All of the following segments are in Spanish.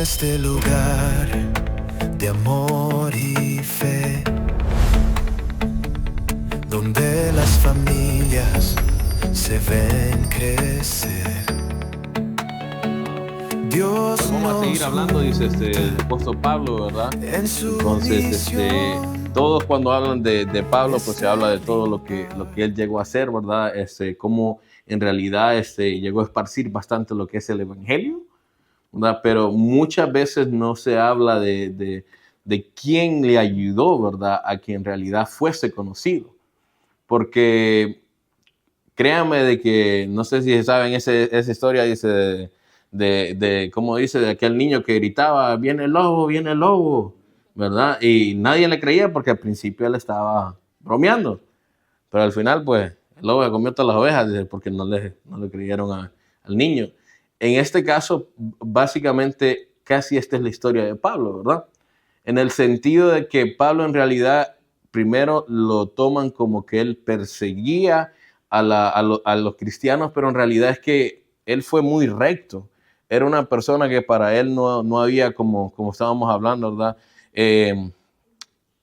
este lugar de amor y fe, donde las familias se ven crecer. Dios Pues vamos a seguir hablando, dice el apóstol Pablo, ¿verdad? Entonces, todos cuando hablan de Pablo, pues se habla de todo lo que él llegó a hacer, ¿verdad? Cómo en realidad llegó a esparcir bastante lo que es el evangelio, ¿verdad? Pero muchas veces no se habla de quién le ayudó, ¿verdad? A que en realidad fuese conocido. Porque créanme de que, no sé si saben esa historia, dice, cómo dice, de aquel niño que gritaba, viene el lobo, ¿verdad? Y nadie le creía porque al principio él estaba bromeando. Pero al final, pues, el lobo se comió todas las ovejas, dice, porque no le creyeron al niño. En este caso, básicamente, casi esta es la historia de Pablo, ¿verdad? En el sentido de que Pablo en realidad primero lo toman como que él perseguía a los cristianos, pero en realidad es que él fue muy recto. Era una persona que para él no había, como estábamos hablando, ¿verdad?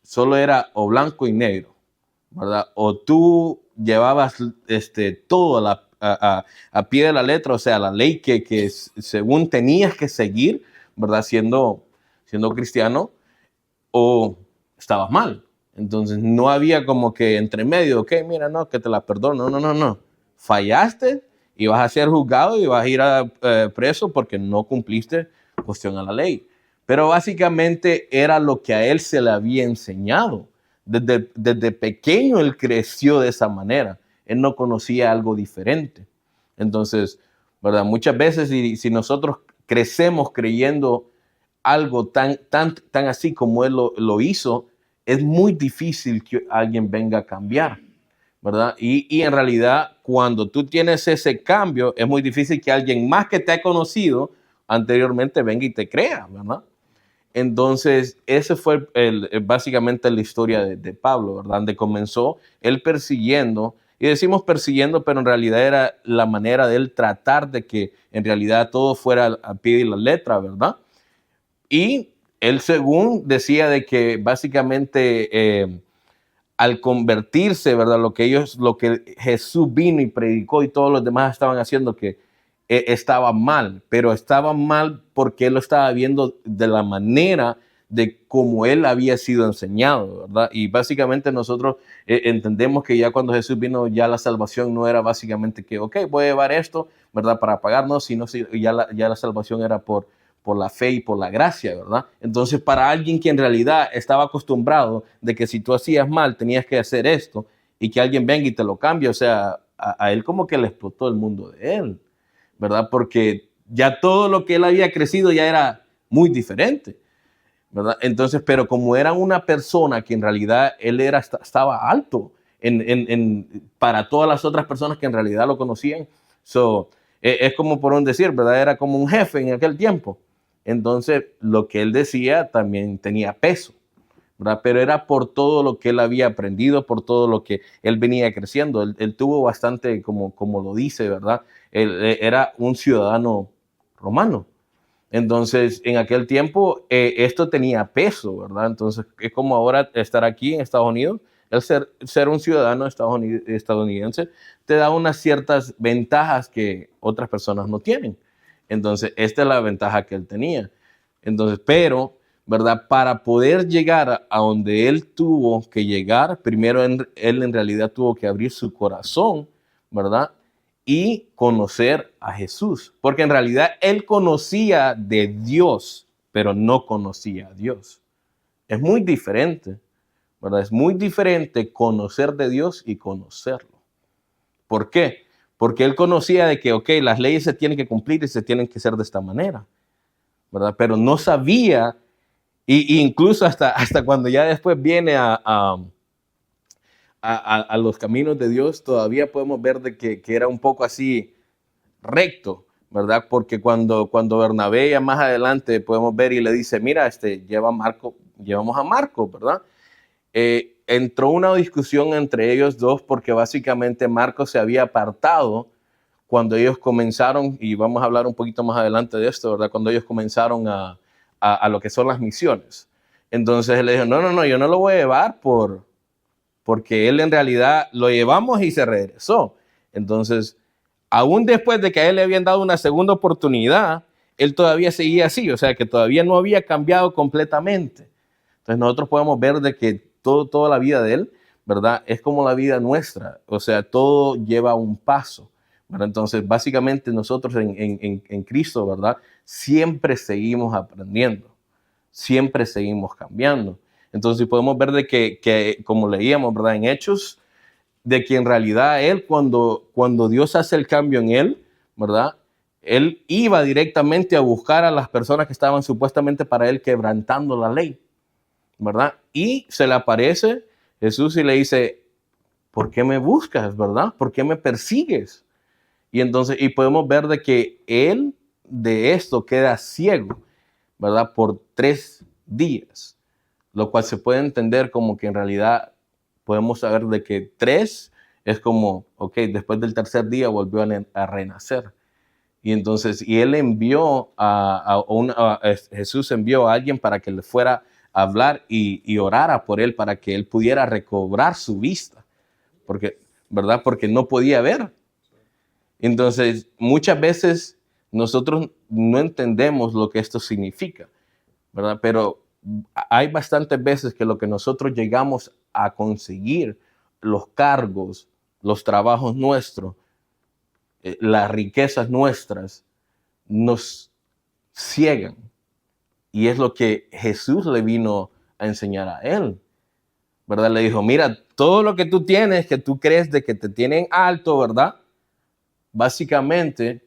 Solo era o blanco y negro, ¿verdad? O tú llevabas todo a pie de la letra, o sea, la ley que según tenías que seguir, ¿verdad? Siendo cristiano, o estabas mal. Entonces no había como que entre medio, ok, mira, no, que te la perdono. No. Fallaste y vas a ser juzgado y vas a ir preso porque no cumpliste cuestión a la ley. Pero básicamente era lo que a él se le había enseñado. Desde pequeño él creció de esa manera. Él no conocía algo diferente. Entonces, ¿verdad? Muchas veces si nosotros crecemos creyendo algo tan así como él lo hizo, es muy difícil que alguien venga a cambiar, ¿verdad? Y en realidad, cuando tú tienes ese cambio, es muy difícil que alguien más que te ha conocido anteriormente venga y te crea, ¿verdad? Entonces, ese fue básicamente la historia de Pablo, ¿verdad? Donde comenzó él persiguiendo, y decimos persiguiendo, pero en realidad era la manera de él tratar de que en realidad todo fuera a pie de la letra, ¿verdad? Y él según decía de que básicamente al convertirse, ¿verdad? Lo que Jesús vino y predicó y todos los demás estaban haciendo que estaba mal, pero estaba mal porque él lo estaba viendo de la manera de cómo él había sido enseñado, ¿verdad? Y básicamente nosotros entendemos que ya cuando Jesús vino, ya la salvación no era básicamente que, ok, voy a llevar esto, ¿verdad? Para pagarnos, sino ya la salvación era por la fe y por la gracia, ¿verdad? Entonces, para alguien que en realidad estaba acostumbrado de que si tú hacías mal, tenías que hacer esto y que alguien venga y te lo cambie, o sea, a él como que le explotó el mundo de él, ¿verdad? Porque ya todo lo que él había crecido ya era muy diferente, ¿verdad? Entonces, pero como era una persona que en realidad él estaba alto para todas las otras personas que en realidad lo conocían, es como por un decir, ¿verdad? Era como un jefe en aquel tiempo. Entonces, lo que él decía también tenía peso, ¿verdad? Pero era por todo lo que él había aprendido, por todo lo que él venía creciendo. Él tuvo bastante, como lo dice, ¿verdad? Él era un ciudadano romano. Entonces, en aquel tiempo, esto tenía peso, ¿verdad? Entonces, es como ahora estar aquí en Estados Unidos, el ser un ciudadano estadounidense te da unas ciertas ventajas que otras personas no tienen. Entonces, esta es la ventaja que él tenía. Entonces, pero, ¿verdad? Para poder llegar a donde él tuvo que llegar, primero él en realidad tuvo que abrir su corazón, ¿verdad? Y conocer a Jesús, porque en realidad él conocía de Dios, pero no conocía a Dios. Es muy diferente, ¿verdad? Es muy diferente conocer de Dios y conocerlo. ¿Por qué? Porque él conocía de que, ok, las leyes se tienen que cumplir y se tienen que hacer de esta manera, ¿verdad? Pero no sabía, y incluso hasta cuando ya después viene a los caminos de Dios, todavía podemos ver de que era un poco así recto, ¿verdad? Porque cuando Bernabé ya más adelante podemos ver y le dice, mira, llevamos a Marco, ¿verdad? Entró una discusión entre ellos dos porque básicamente Marco se había apartado cuando ellos comenzaron, y vamos a hablar un poquito más adelante de esto, ¿verdad? Cuando ellos comenzaron a lo que son las misiones. Entonces él le dijo, no, yo no lo voy a llevar porque él en realidad lo llevamos y se regresó. Entonces, aún después de que a él le habían dado una segunda oportunidad, él todavía seguía así, o sea que todavía no había cambiado completamente. Entonces nosotros podemos ver de que toda la vida de él, ¿verdad? Es como la vida nuestra, o sea, todo lleva un paso, ¿verdad? Entonces, básicamente nosotros en Cristo, ¿verdad? Siempre seguimos aprendiendo, siempre seguimos cambiando. Entonces podemos ver de que como leíamos, ¿verdad? En Hechos, de que en realidad él, cuando Dios hace el cambio en él, ¿verdad? Él iba directamente a buscar a las personas que estaban supuestamente para él quebrantando la ley, ¿verdad? Y se le aparece Jesús y le dice, ¿por qué me buscas, verdad? ¿Por qué me persigues? Y entonces, y podemos ver de que él de esto queda ciego, ¿verdad? Por 3 días, lo cual se puede entender como que en realidad podemos saber de que 3 es como, ok, después del 3er día volvió a renacer. Y entonces, y él envió Jesús envió a alguien para que le fuera a hablar y orara por él para que él pudiera recobrar su vista, porque, ¿verdad? Porque no podía ver. Entonces, muchas veces nosotros no entendemos lo que esto significa, ¿verdad? Pero hay bastantes veces que lo que nosotros llegamos a conseguir, los cargos, los trabajos nuestros, las riquezas nuestras, nos ciegan. Y es lo que Jesús le vino a enseñar a él, ¿verdad? Le dijo, mira, todo lo que tú tienes, que tú crees de que te tienen alto, ¿verdad? Básicamente,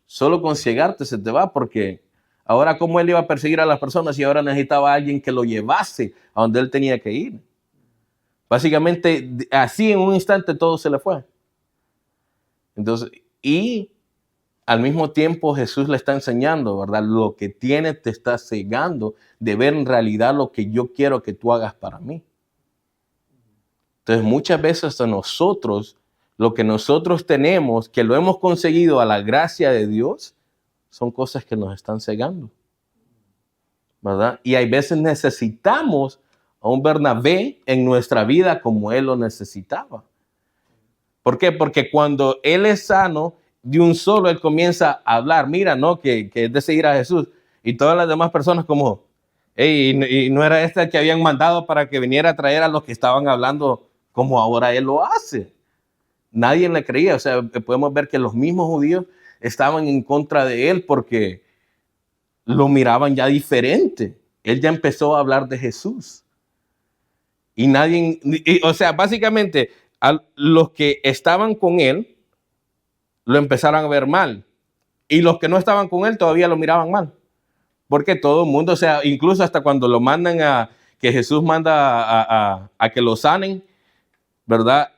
solo con ciegarte se te va, porque ahora cómo él iba a perseguir a las personas y ahora necesitaba a alguien que lo llevase a donde él tenía que ir. Básicamente, así en un instante todo se le fue. Entonces, y al mismo tiempo Jesús le está enseñando, ¿verdad? Lo que tienes te está cegando de ver en realidad lo que yo quiero que tú hagas para mí. Entonces, muchas veces a nosotros, lo que nosotros tenemos, que lo hemos conseguido a la gracia de Dios, son cosas que nos están cegando, ¿verdad? Y hay veces necesitamos a un Bernabé en nuestra vida como él lo necesitaba. ¿Por qué? Porque cuando él es sano, de un solo él comienza a hablar, mira, ¿no? Que es de seguir a Jesús. Y todas las demás personas como, hey, y no era este el que habían mandado para que viniera a traer a los que estaban hablando como ahora él lo hace. Nadie le creía, o sea, podemos ver que los mismos judíos estaban en contra de él porque lo miraban ya diferente. Él ya empezó a hablar de Jesús. Y nadie, o sea, básicamente, a los que estaban con él lo empezaron a ver mal. Y los que no estaban con él todavía lo miraban mal. Porque todo el mundo, o sea, incluso hasta cuando lo mandan que Jesús manda a que lo sanen, ¿verdad?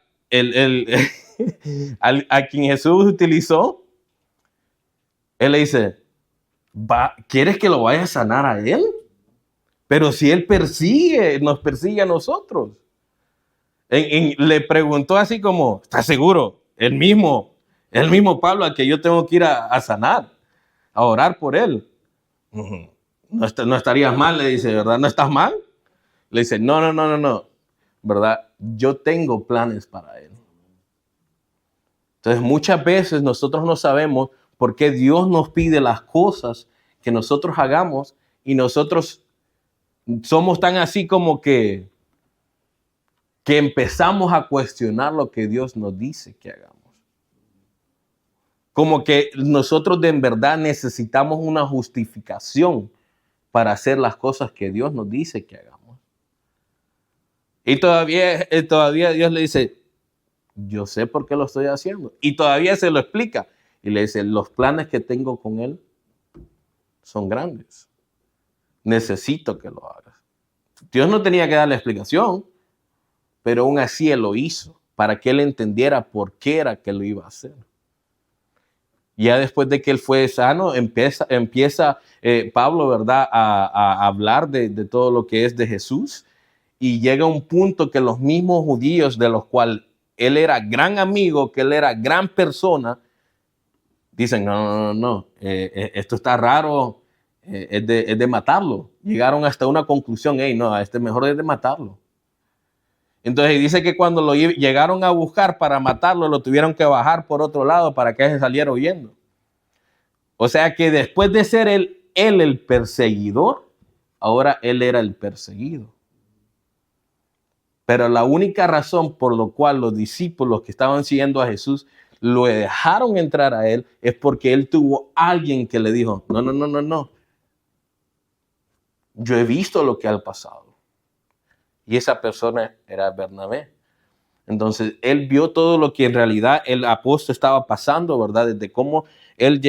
A quien Jesús utilizó, él le dice, ¿quieres que lo vaya a sanar a él? Pero si él nos persigue a nosotros. Le preguntó así como, ¿estás seguro? El mismo Pablo al que yo tengo que ir a sanar, a orar por él. No estarías mal, le dice, ¿verdad? ¿No estás mal? Le dice, no, ¿verdad? Yo tengo planes para él. Entonces, muchas veces nosotros no sabemos por qué Dios nos pide las cosas que nosotros hagamos y nosotros somos tan así como que empezamos a cuestionar lo que Dios nos dice que hagamos. Como que nosotros de en verdad necesitamos una justificación para hacer las cosas que Dios nos dice que hagamos. Y todavía Dios le dice, yo sé por qué lo estoy haciendo. Y todavía se lo explica. Y le dice, los planes que tengo con él son grandes. Necesito que lo hagas. Dios no tenía que darle explicación, pero aún así él lo hizo para que él entendiera por qué era que lo iba a hacer. Ya después de que él fue sano, empieza Pablo, ¿verdad?, a hablar de todo lo que es de Jesús, y llega un punto que los mismos judíos de los cuales él era gran amigo, que él era gran persona, dicen, no, esto está raro, es de matarlo. Llegaron hasta una conclusión, hey, no, a este mejor es de matarlo. Entonces dice que cuando lo llegaron a buscar para matarlo, lo tuvieron que bajar por otro lado para que se saliera huyendo. O sea que después de ser él el perseguidor, ahora él era el perseguido. Pero la única razón por la cual los discípulos que estaban siguiendo a Jesús lo dejaron entrar a él es porque él tuvo alguien que le dijo, no. Yo he visto lo que ha pasado. Y esa persona era Bernabé. Entonces, él vio todo lo que en realidad el apóstol estaba pasando, ¿verdad? Desde cómo él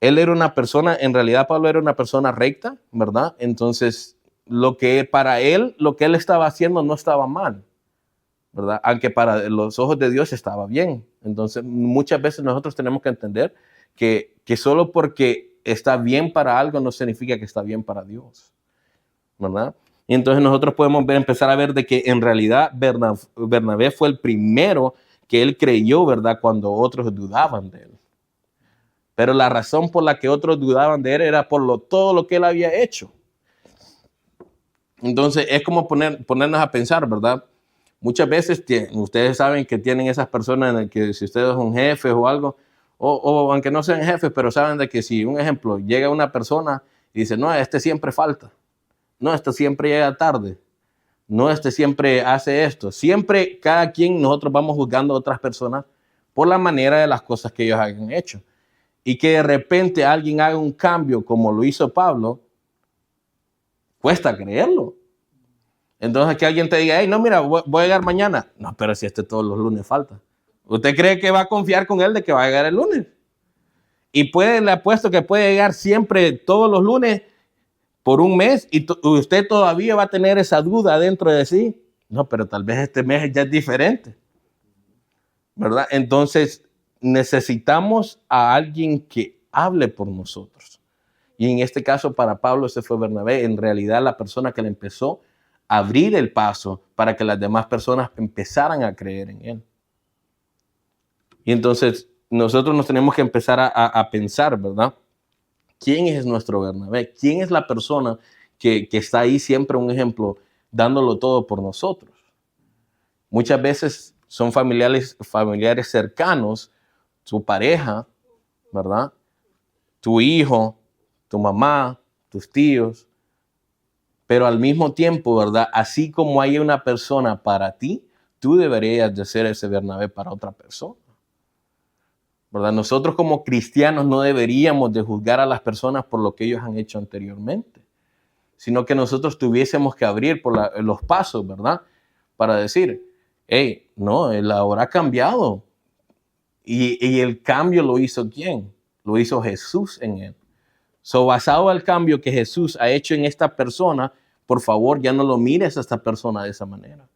era una persona, en realidad Pablo era una persona recta, ¿verdad? Entonces, para él, lo que él estaba haciendo no estaba mal, ¿verdad? Aunque para los ojos de Dios estaba bien. Entonces, muchas veces nosotros tenemos que entender que solo porque está bien para algo no significa que está bien para Dios, ¿verdad? Y entonces nosotros podemos empezar a ver de que en realidad Bernabé fue el primero que él creyó, ¿verdad? Cuando otros dudaban de él. Pero la razón por la que otros dudaban de él era por todo lo que él había hecho. Entonces es como ponernos a pensar, ¿verdad? Muchas veces ustedes saben que tienen esas personas en las que si ustedes son jefes o algo, o aunque no sean jefes, pero saben de que si, un ejemplo, llega una persona y dice, no, este siempre falta. No, este siempre llega tarde. No, este siempre hace esto. Siempre, cada quien, nosotros vamos juzgando a otras personas por la manera de las cosas que ellos hayan hecho. Y que de repente alguien haga un cambio como lo hizo Pablo, cuesta creerlo. Entonces que alguien te diga, hey, no, mira, voy a llegar mañana. No, pero si todos los lunes falta. ¿Usted cree que va a confiar con él de que va a llegar el lunes? Y le apuesto que puede llegar siempre todos los lunes por un mes y usted todavía va a tener esa duda dentro de sí. No, pero tal vez este mes ya es diferente, ¿verdad? Entonces necesitamos a alguien que hable por nosotros. Y en este caso para Pablo ese fue Bernabé, en realidad la persona que le empezó a abrir el paso para que las demás personas empezaran a creer en él. Y entonces nosotros nos tenemos que empezar a pensar, ¿verdad? ¿Quién es nuestro Bernabé? ¿Quién es la persona que está ahí siempre un ejemplo, dándolo todo por nosotros? Muchas veces son familiares cercanos, tu pareja, ¿verdad? Tu hijo, tu mamá, tus tíos. Pero al mismo tiempo, ¿verdad? Así como hay una persona para ti, tú deberías de ser ese Bernabé para otra persona. ¿Verdad? Nosotros como cristianos no deberíamos de juzgar a las personas por lo que ellos han hecho anteriormente, sino que nosotros tuviésemos que abrir los pasos, ¿verdad? Para decir, hey, no, él ahora ha cambiado. Y el cambio lo hizo ¿quién? Lo hizo Jesús en él. So, basado al cambio que Jesús ha hecho en esta persona, por favor, ya no lo mires a esta persona de esa manera.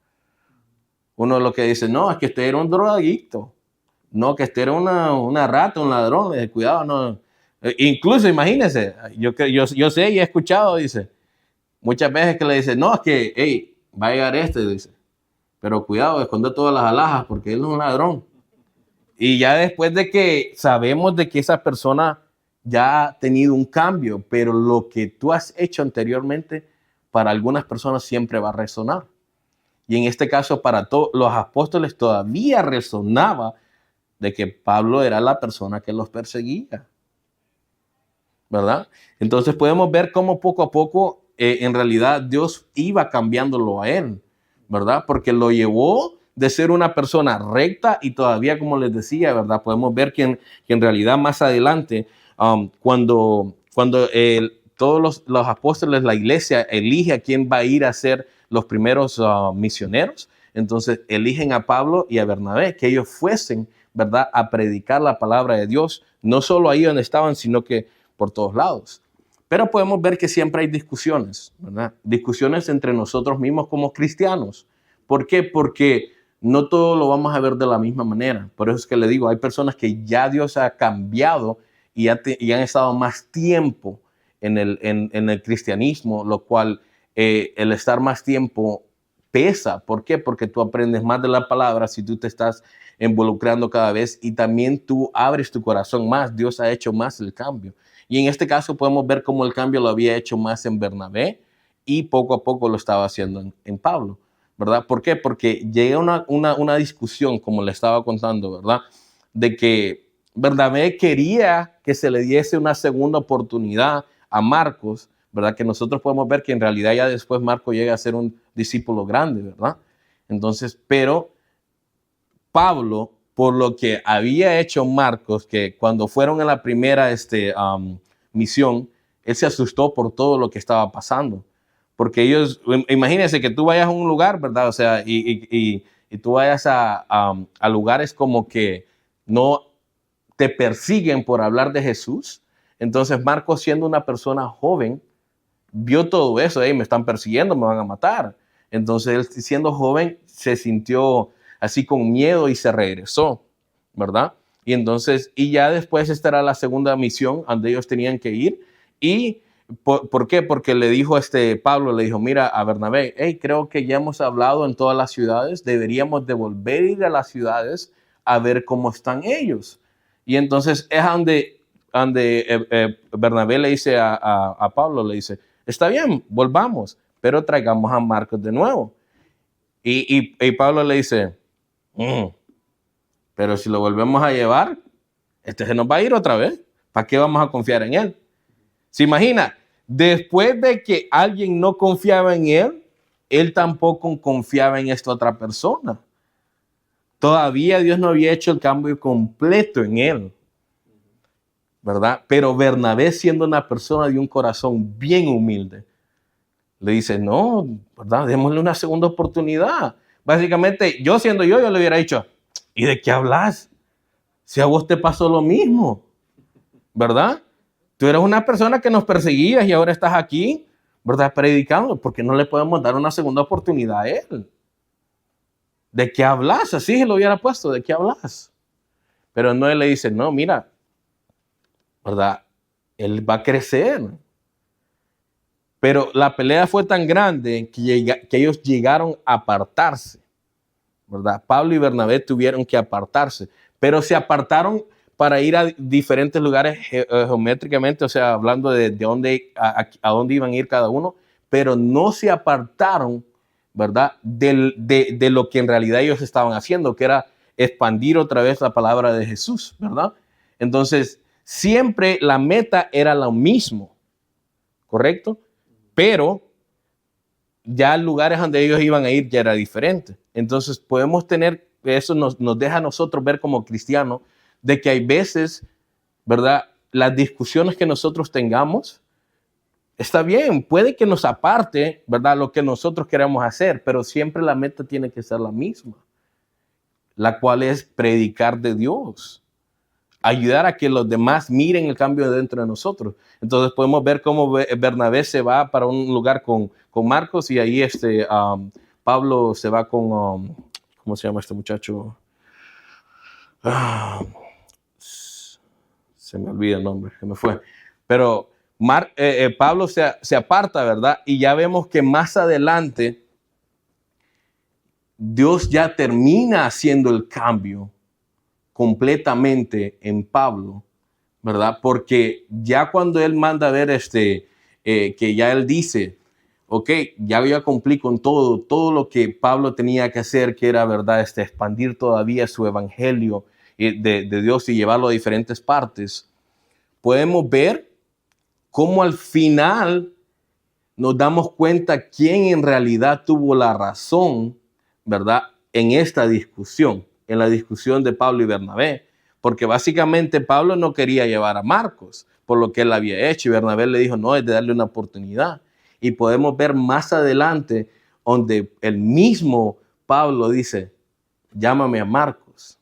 Uno lo que dice, no, es que este era un drogadicto. No, que este era una rata, un ladrón, cuidado, no. Incluso, imagínense, yo sé y he escuchado, dice, muchas veces que le dice, no, es que, hey, va a llegar dice, pero cuidado, esconde todas las alhajas porque él es un ladrón. Y ya después de que sabemos de que esa persona ya ha tenido un cambio, pero lo que tú has hecho anteriormente, para algunas personas siempre va a resonar. Y en este caso, para todos los apóstoles todavía resonaba de que Pablo era la persona que los perseguía, ¿verdad? Entonces podemos ver cómo poco a poco en realidad Dios iba cambiándolo a él, ¿verdad? Porque lo llevó de ser una persona recta y todavía, como les decía, ¿verdad? Podemos ver que en realidad más adelante, cuando todos los apóstoles, la iglesia elige a quién va a ir a ser los primeros misioneros, entonces eligen a Pablo y a Bernabé, que ellos fuesen, ¿verdad?, a predicar la palabra de Dios, no solo ahí donde estaban, sino que por todos lados. Pero podemos ver que siempre hay discusiones, ¿verdad? Discusiones entre nosotros mismos como cristianos. ¿Por qué? Porque no todo lo vamos a ver de la misma manera. Por eso es que le digo, hay personas que ya Dios ha cambiado y han estado más tiempo en el cristianismo, lo cual el estar más tiempo pesa. ¿Por qué? Porque tú aprendes más de la palabra si tú te estás involucrando cada vez y también tú abres tu corazón más. Dios ha hecho más el cambio. Y en este caso podemos ver cómo el cambio lo había hecho más en Bernabé y poco a poco lo estaba haciendo en Pablo, ¿verdad? ¿Por qué? Porque llega una discusión, como le estaba contando, ¿verdad? De que Bernabé quería que se le diese una segunda oportunidad a Marcos, ¿verdad? Que nosotros podemos ver que en realidad ya después Marcos llega a ser un discípulo grande, ¿verdad? Entonces, pero Pablo, por lo que había hecho Marcos, que cuando fueron a la primera misión, él se asustó por todo lo que estaba pasando. Porque ellos, imagínense que tú vayas a un lugar, ¿verdad? O sea, y tú vayas a lugares como que no te persiguen por hablar de Jesús. Entonces Marcos, siendo una persona joven, vio todo eso, me están persiguiendo, me van a matar. Entonces él, siendo joven, se sintió así con miedo y se regresó, ¿verdad? Y entonces, y ya después esta era la segunda misión donde ellos tenían que ir. ¿Y por qué? Porque le dijo Pablo, le dijo, mira a Bernabé, hey, creo que ya hemos hablado en todas las ciudades, deberíamos de volver a ir a las ciudades a ver cómo están ellos. Y entonces es donde Bernabé le dice a Pablo, le dice, está bien, volvamos, pero traigamos a Marcos de nuevo. Y Pablo le dice, pero si lo volvemos a llevar, se nos va a ir otra vez. ¿Para qué vamos a confiar en él? ¿Se imagina? Después de que alguien no confiaba en él, él tampoco confiaba en esta otra persona. Todavía Dios no había hecho el cambio completo en él, ¿verdad? Pero Bernabé, siendo una persona de un corazón bien humilde, le dice, no, ¿verdad? Démosle una segunda oportunidad. Básicamente, yo le hubiera dicho, ¿y de qué hablas? Si a vos te pasó lo mismo, ¿verdad? Tú eres una persona que nos perseguías y ahora estás aquí, ¿verdad? Predicando, porque no le podemos dar una segunda oportunidad a él. ¿De qué hablas? Así se lo hubiera puesto, ¿de qué hablas? Pero no, él le dice, no, mira, ¿verdad? Él va a crecer. Pero la pelea fue tan grande que ellos llegaron a apartarse, ¿verdad? Pablo y Bernabé tuvieron que apartarse, pero se apartaron para ir a diferentes lugares geométricamente, o sea, hablando de dónde, a dónde iban a ir cada uno, pero no se apartaron, ¿verdad? De lo que en realidad ellos estaban haciendo, que era expandir otra vez la palabra de Jesús, ¿verdad? Entonces, siempre la meta era lo mismo, ¿correcto? Pero ya lugares donde ellos iban a ir ya era diferente. Entonces podemos tener, eso nos deja a nosotros ver como cristianos, de que hay veces, ¿verdad? Las discusiones que nosotros tengamos, está bien, puede que nos aparte, ¿verdad? Lo que nosotros queremos hacer, pero siempre la meta tiene que ser la misma, la cual es predicar de Dios, ayudar a que los demás miren el cambio dentro de nosotros. Entonces podemos ver cómo Bernabé se va para un lugar con Marcos y ahí Pablo se va con, ¿cómo se llama este muchacho? Se me olvida el nombre, se me fue. Pero Pablo se aparta, ¿verdad? Y ya vemos que más adelante Dios ya termina haciendo el cambio completamente en Pablo, ¿verdad? Porque ya cuando él manda a ver que ya él dice, ok, ya voy a cumplir con todo lo que Pablo tenía que hacer, que era, ¿verdad? Expandir todavía su evangelio de Dios y llevarlo a diferentes partes. Podemos ver cómo al final nos damos cuenta quién en realidad tuvo la razón, ¿verdad? En esta discusión, en la discusión de Pablo y Bernabé, porque básicamente Pablo no quería llevar a Marcos por lo que él había hecho y Bernabé le dijo, no, es de darle una oportunidad. Y podemos ver más adelante donde el mismo Pablo dice, llámame a Marcos,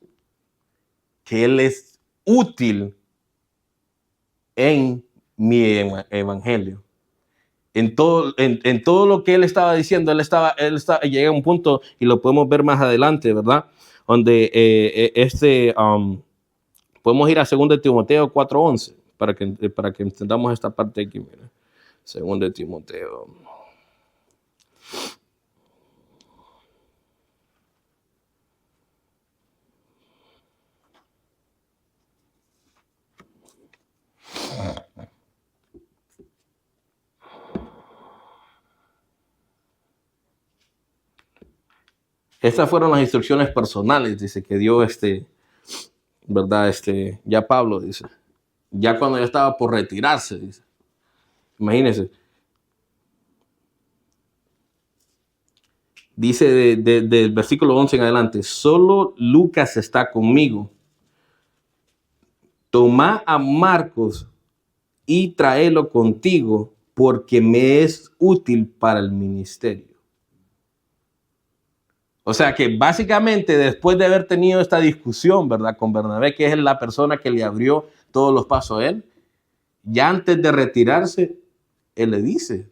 que él es útil en mi evangelio. En todo lo que él estaba diciendo, él llega a un punto, y lo podemos ver más adelante, ¿verdad? Donde podemos ir a 2 Timoteo 4:11, para que entendamos esta parte aquí, mira. 2 Timoteo. Estas fueron las instrucciones personales, dice, que dio ¿verdad? Ya Pablo, dice. Ya cuando ya estaba por retirarse, dice. Imagínense. Dice del versículo 11 en adelante, solo Lucas está conmigo. Toma a Marcos y tráelo contigo porque me es útil para el ministerio. O sea que básicamente después de haber tenido esta discusión, ¿verdad? Con Bernabé, que es la persona que le abrió todos los pasos a él, ya antes de retirarse, él le dice,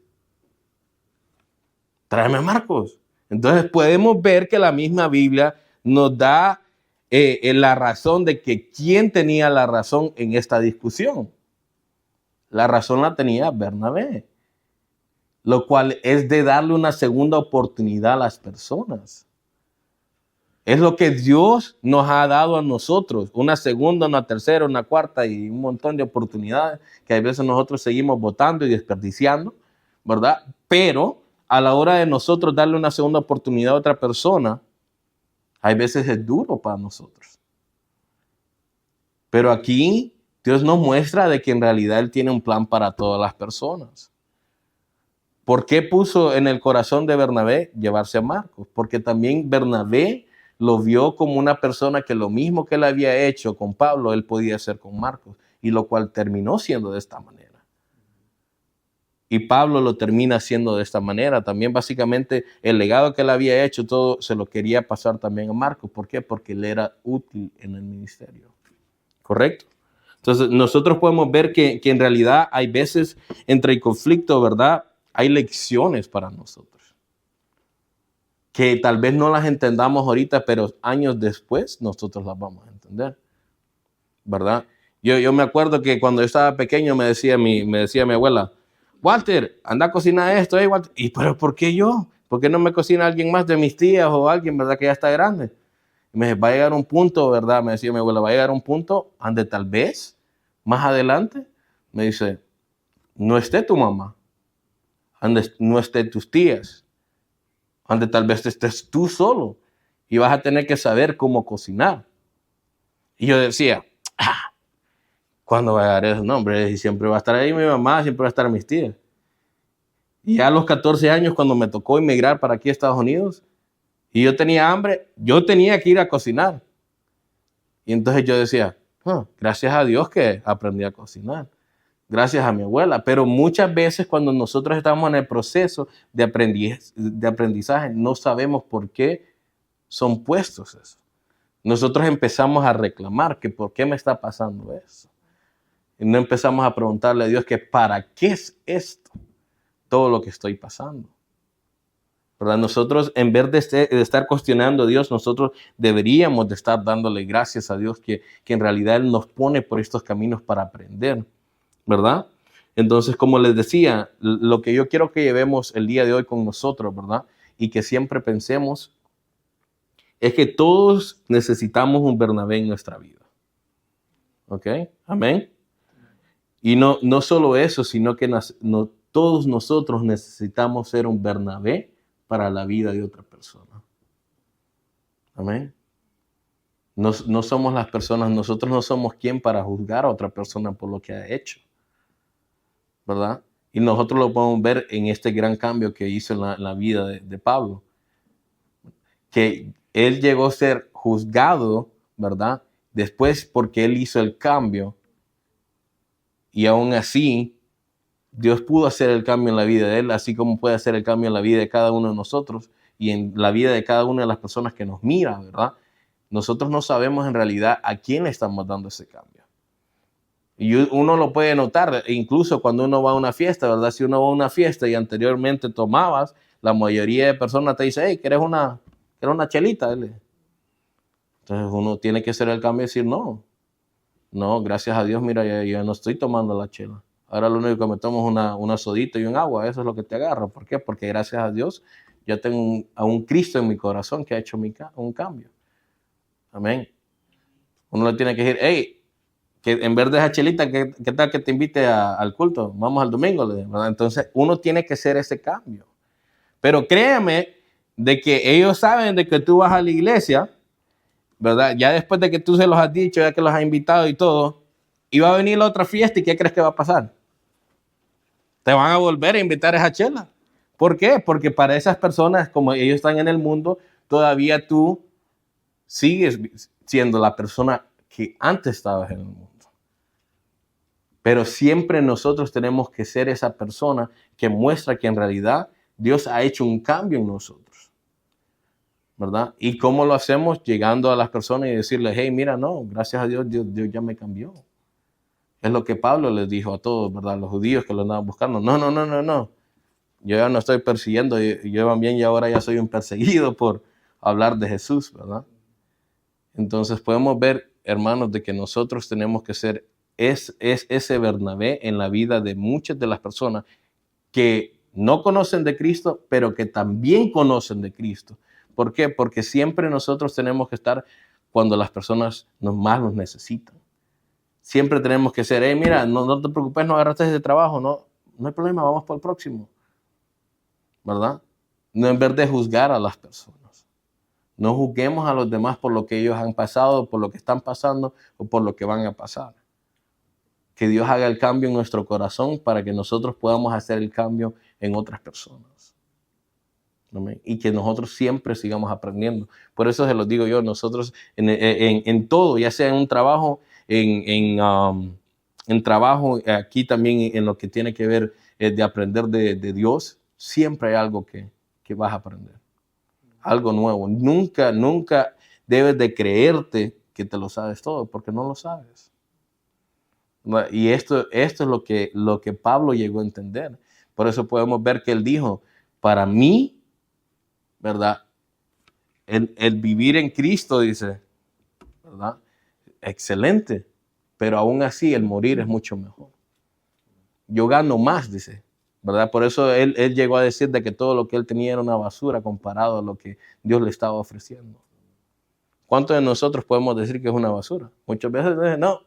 tráeme a Marcos. Entonces podemos ver que la misma Biblia nos da la razón de que quién tenía la razón en esta discusión. La razón la tenía Bernabé, lo cual es de darle una segunda oportunidad a las personas. Es lo que Dios nos ha dado a nosotros, una segunda, una tercera, una cuarta y un montón de oportunidades que a veces nosotros seguimos votando y desperdiciando, ¿verdad? Pero a la hora de nosotros darle una segunda oportunidad a otra persona, hay veces es duro para nosotros. Pero aquí Dios nos muestra de que en realidad Él tiene un plan para todas las personas. ¿Por qué puso en el corazón de Bernabé llevarse a Marcos? Porque también Bernabé lo vio como una persona que lo mismo que él había hecho con Pablo, él podía hacer con Marcos, y lo cual terminó siendo de esta manera. Y Pablo lo termina haciendo de esta manera. También básicamente el legado que él había hecho, todo se lo quería pasar también a Marcos. ¿Por qué? Porque él era útil en el ministerio. ¿Correcto? Entonces nosotros podemos ver que en realidad hay veces entre el conflicto, ¿verdad? Hay lecciones para nosotros. Que tal vez no las entendamos ahorita, pero años después nosotros las vamos a entender. ¿Verdad? Yo me acuerdo que cuando yo estaba pequeño me decía mi abuela, Walter, anda a cocinar esto, Walter. ¿Y pero por qué yo? ¿Por qué no me cocina alguien más de mis tías o alguien, verdad, que ya está grande? Y me dice, va a llegar un punto, ¿verdad? Me decía mi abuela, va a llegar un punto donde tal vez más adelante, me dice, no esté tu mamá, no esté tus tías, donde tal vez estés tú solo y vas a tener que saber cómo cocinar. Y yo decía, ¿cuándo va a llegar eso? No, hombre, y siempre va a estar ahí mi mamá, siempre va a estar mis tías. Y ya a los 14 años, cuando me tocó emigrar para aquí a Estados Unidos, y yo tenía hambre, yo tenía que ir a cocinar. Y entonces yo decía, gracias a Dios que aprendí a cocinar. Gracias a mi abuela. Pero muchas veces cuando nosotros estamos en el proceso de aprendizaje, no sabemos por qué son puestos eso. Nosotros empezamos a reclamar que por qué me está pasando eso. Y no empezamos a preguntarle a Dios que para qué es esto, todo lo que estoy pasando. ¿Verdad? Nosotros, en vez de estar cuestionando a Dios, nosotros deberíamos de estar dándole gracias a Dios que en realidad Él nos pone por estos caminos para aprender, ¿verdad? Entonces, como les decía, lo que yo quiero que llevemos el día de hoy con nosotros, ¿verdad? Y que siempre pensemos es que todos necesitamos un Bernabé en nuestra vida. ¿Ok? Amén. Y no solo eso, sino que todos nosotros necesitamos ser un Bernabé para la vida de otra persona. Amén. No somos las personas, nosotros no somos quien para juzgar a otra persona por lo que ha hecho, ¿verdad? Y nosotros lo podemos ver en este gran cambio que hizo en la vida de Pablo, que él llegó a ser juzgado, ¿verdad? Después porque él hizo el cambio y aún así Dios pudo hacer el cambio en la vida de él, así como puede hacer el cambio en la vida de cada uno de nosotros y en la vida de cada una de las personas que nos miran, ¿verdad? Nosotros no sabemos en realidad a quién le estamos dando ese cambio. Y uno lo puede notar, incluso cuando uno va a una fiesta, ¿verdad? Si uno va a una fiesta y anteriormente tomabas, la mayoría de personas te dice, hey, ¿quieres una chelita? Entonces uno tiene que hacer el cambio y decir, no, gracias a Dios, mira, yo no estoy tomando la chela. Ahora lo único que me tomo es una sodita y un agua. Eso es lo que te agarra. ¿Por qué? Porque gracias a Dios yo tengo a un Cristo en mi corazón que ha hecho un cambio. Amén. Uno le tiene que decir, hey, que en vez de esa chelita, ¿qué tal que te invite al culto? Vamos al domingo, ¿verdad? Entonces uno tiene que hacer ese cambio. Pero créame de que ellos saben de que tú vas a la iglesia, ¿verdad? Ya después de que tú se los has dicho, ya que los has invitado y todo, y va a venir la otra fiesta, ¿y qué crees que va a pasar? Te van a volver a invitar a esa chela. ¿Por qué? Porque para esas personas, como ellos están en el mundo, todavía tú sigues siendo la persona que antes estabas en el mundo. Pero siempre nosotros tenemos que ser esa persona que muestra que en realidad Dios ha hecho un cambio en nosotros, ¿verdad? ¿Y cómo lo hacemos? Llegando a las personas y decirles, hey, mira, no, gracias a Dios, Dios ya me cambió. Es lo que Pablo les dijo a todos, ¿verdad? Los judíos que lo andaban buscando. No. Yo ya no estoy persiguiendo, yo también y ahora ya soy un perseguido por hablar de Jesús, ¿verdad? Entonces podemos ver, hermanos, de que nosotros tenemos que ser es ese Bernabé en la vida de muchas de las personas que no conocen de Cristo, pero que también conocen de Cristo. ¿Por qué? Porque siempre nosotros tenemos que estar cuando las personas más nos necesitan. Siempre tenemos que ser, hey, mira, no te preocupes, no agarraste ese trabajo, no hay problema, vamos por el próximo, ¿verdad? No en vez de juzgar a las personas. No juzguemos a los demás por lo que ellos han pasado, por lo que están pasando o por lo que van a pasar. Que Dios haga el cambio en nuestro corazón para que nosotros podamos hacer el cambio en otras personas. ¿Amén? Y que nosotros siempre sigamos aprendiendo. Por eso se los digo yo, nosotros en todo, ya sea en un trabajo, en trabajo, aquí también en lo que tiene que ver de aprender de Dios, siempre hay algo que vas a aprender. Algo nuevo. Nunca debes de creerte que te lo sabes todo, porque no lo sabes. Y esto es lo que Pablo llegó a entender. Por eso podemos ver que él dijo, para mí, ¿verdad? El vivir en Cristo, dice, ¿verdad? Excelente, pero aún así el morir es mucho mejor. Yo gano más, dice, ¿verdad? Por eso él llegó a decir de que todo lo que él tenía era una basura comparado a lo que Dios le estaba ofreciendo. ¿Cuántos de nosotros podemos decir que es una basura? Muchas veces no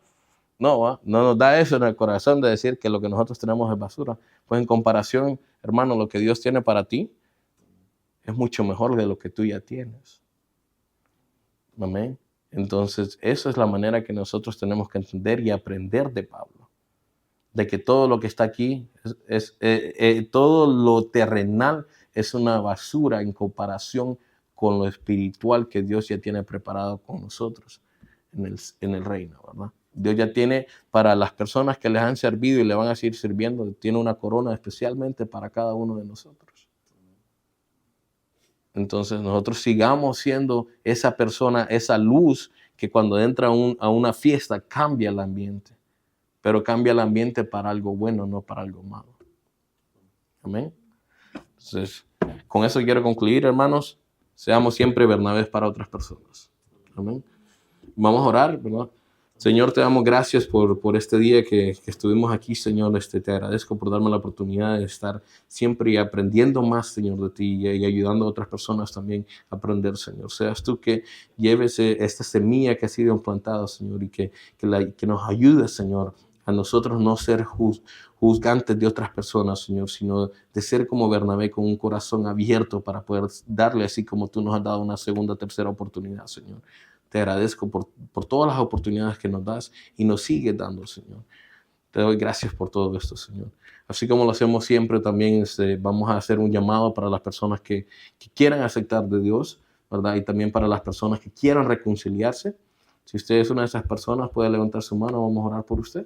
nos da eso en el corazón de decir que lo que nosotros tenemos es basura. Pues en comparación, hermano, lo que Dios tiene para ti es mucho mejor de lo que tú ya tienes. Amén. Entonces, eso es la manera que nosotros tenemos que entender y aprender de Pablo. De que todo lo que está aquí, todo lo terrenal es una basura en comparación con lo espiritual que Dios ya tiene preparado con nosotros en el reino, ¿verdad? Dios ya tiene para las personas que les han servido y le van a seguir sirviendo, tiene una corona especialmente para cada uno de nosotros. Entonces nosotros sigamos siendo esa persona, esa luz que cuando entra a una fiesta cambia el ambiente, pero cambia el ambiente para algo bueno, no para algo malo. Amén. Entonces, con eso quiero concluir, hermanos. Seamos siempre Bernabés para otras personas. Amén. Vamos a orar, ¿verdad? Señor, te damos gracias por este día que estuvimos aquí, Señor. Te agradezco por darme la oportunidad de estar siempre aprendiendo más, Señor, de ti y ayudando a otras personas también a aprender, Señor. Seas tú que lleves esta semilla que ha sido implantada, Señor, y que nos ayude, Señor, a nosotros no ser juzgantes de otras personas, Señor, sino de ser como Bernabé con un corazón abierto para poder darle así como tú nos has dado una segunda, tercera oportunidad, Señor. Te agradezco por todas las oportunidades que nos das y nos sigues dando, Señor. Te doy gracias por todo esto, Señor. Así como lo hacemos siempre, también vamos a hacer un llamado para las personas que quieran aceptar de Dios, ¿verdad? Y también para las personas que quieran reconciliarse. Si usted es una de esas personas, puede levantar su mano, vamos a orar por usted.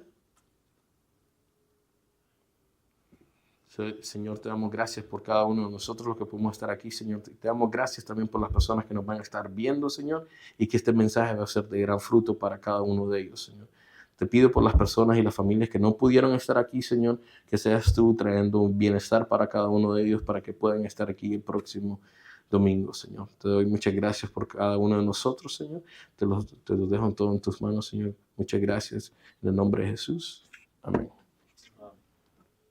Señor, te damos gracias por cada uno de nosotros, los que podemos estar aquí, Señor. Te damos gracias también por las personas que nos van a estar viendo, Señor, y que este mensaje va a ser de gran fruto para cada uno de ellos, Señor. Te pido por las personas y las familias que no pudieron estar aquí, Señor, que seas tú trayendo un bienestar para cada uno de ellos para que puedan estar aquí el próximo domingo, Señor. Te doy muchas gracias por cada uno de nosotros, Señor. Te los dejo todo en tus manos, Señor. Muchas gracias. En el nombre de Jesús. Amén.